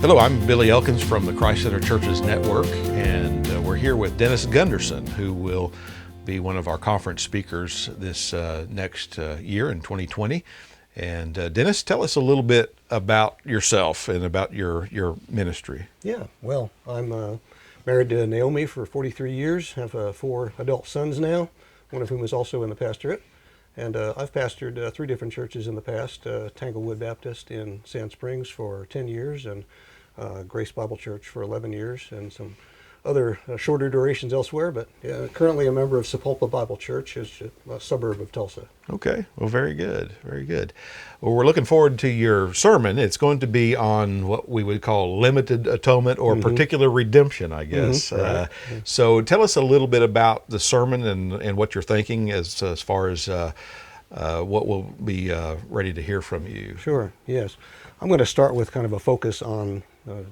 Hello, I'm Billy Elkins from the Christ Center Churches Network, and we're here with Dennis Gunderson, who will be one of our conference speakers this next year in 2020. And Dennis, tell us a little bit about yourself and about your ministry. Yeah, well, I'm married to Naomi for 43 years, have 4 adult sons now, one of whom is also in the pastorate. And I've pastored 3 different churches in the past, Tanglewood Baptist in Sand Springs for 10 years, and Grace Bible Church for 11 years, and some other shorter durations elsewhere, but currently a member of Sepulpa Bible Church, is a suburb of Tulsa. Okay, well, very good, very good. Well, we're looking forward to your sermon. It's going to be on what we would call limited atonement or particular redemption, I guess. Right. So tell us a little bit about the sermon and what you're thinking as far as what we'll be ready to hear from you. Sure, yes. I'm going to start with kind of a focus on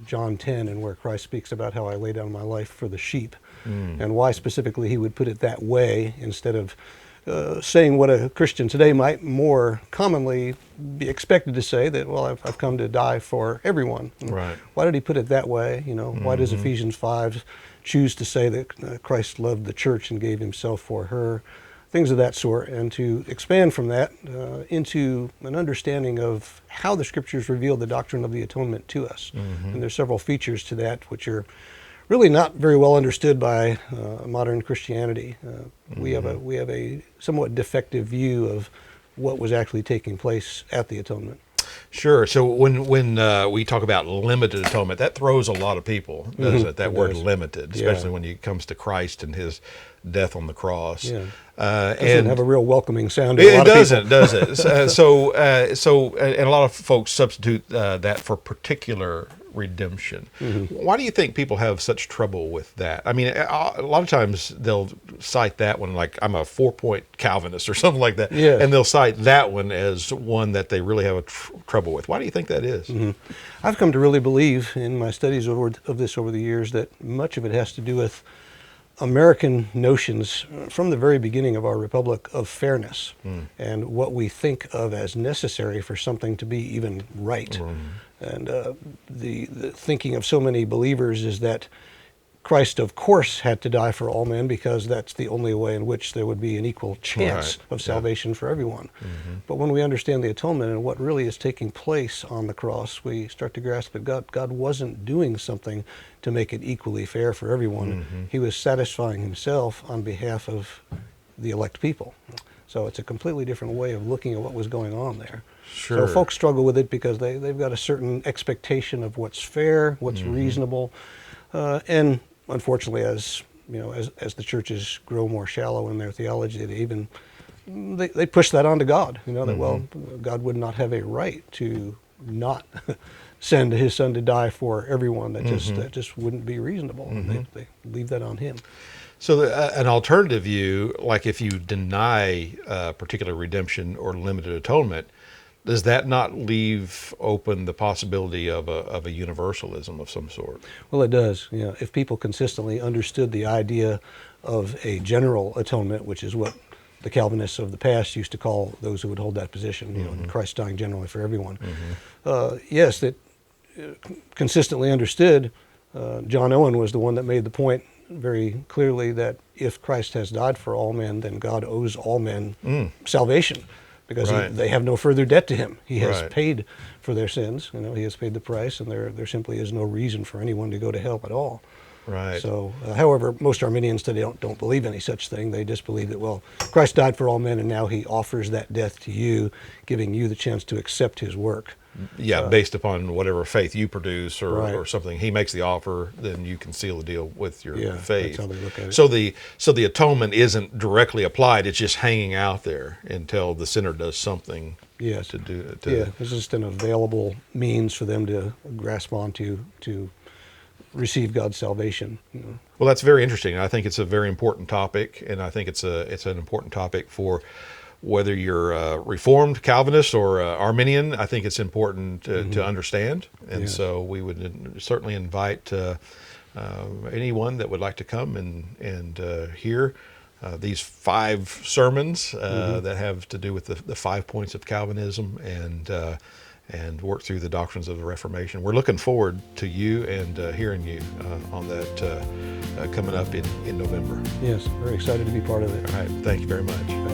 John 10 and where Christ speaks about how I lay down my life for the sheep, and why specifically he would put it that way instead of saying what a Christian today might more commonly be expected to say, that, well, I've come to die for everyone. Right. Why did he put it that way? You know, why does Ephesians 5 choose to say that Christ loved the church and gave himself for her? Things of that sort, and to expand from that into an understanding of how the Scriptures reveal the doctrine of the atonement to us. And there's several features to that which are really not very well understood by modern Christianity. We have a somewhat defective view of what was actually taking place at the atonement. Sure. So when we talk about limited atonement, that throws a lot of people, doesn't it? That word limited, especially when it comes to Christ and his death on the cross. Yeah. And Doesn't have a real welcoming sound to a lot of doesn't, people. does it? So, and a lot of folks substitute that for particular redemption. Why do you think people have such trouble with that? I mean, a lot of times they'll cite that one, like I'm a 4-point Calvinist or something like that, Yes. and they'll cite that one as one that they really have trouble with. Why do you think that is? I've come to really believe in my studies of this over the years that much of it has to do with American notions from the very beginning of our republic of fairness and what we think of as necessary for something to be even right. And the thinking of so many believers is that Christ, of course, had to die for all men because that's the only way in which there would be an equal chance of salvation for everyone. But when we understand the atonement and what really is taking place on the cross, we start to grasp that God wasn't doing something to make it equally fair for everyone. He was satisfying himself on behalf of the elect people. So it's a completely different way of looking at what was going on there. Sure. So folks struggle with it because they've got a certain expectation of what's fair, what's reasonable, and unfortunately, as the churches grow more shallow in their theology, they push that onto God. That well, God would not have a right to not send his Son to die for everyone. That just wouldn't be reasonable. And they leave that on him. So an alternative view, like if you deny particular redemption or limited atonement, does that not leave open the possibility of a universalism of some sort? Well, it does. If people consistently understood the idea of a general atonement, which is what the Calvinists of the past used to call those who would hold that position, Christ dying generally for everyone. Yes, that consistently understood. John Owen was the one that made the point very clearly that if Christ has died for all men, then God owes all men salvation. Because they have no further debt to him. He has paid for their sins. He has paid the price, and there simply is no reason for anyone to go to hell at all. Right. So, however, most Arminians today don't believe any such thing. They just believe that, well, Christ died for all men, and now he offers that death to you, giving you the chance to accept his work. Yeah, based upon whatever faith you produce or something. He makes the offer, then you can seal the deal with your faith. That's how they look at it. So the atonement isn't directly applied, it's just hanging out there until the sinner does something to do it. Yeah, it's just an available means for them to grasp onto to receive God's salvation. Well, that's very interesting. I think it's a very important topic, and I think it's an important topic for whether you're Reformed, Calvinist, or Arminian. I think it's important to understand, and so we would certainly invite anyone that would like to come and hear these 5 sermons that have to do with the 5 points of Calvinism, and work through the doctrines of the Reformation. We're looking forward to you and hearing you on that coming up in November. Yes, very excited to be part of it. All right, thank you very much.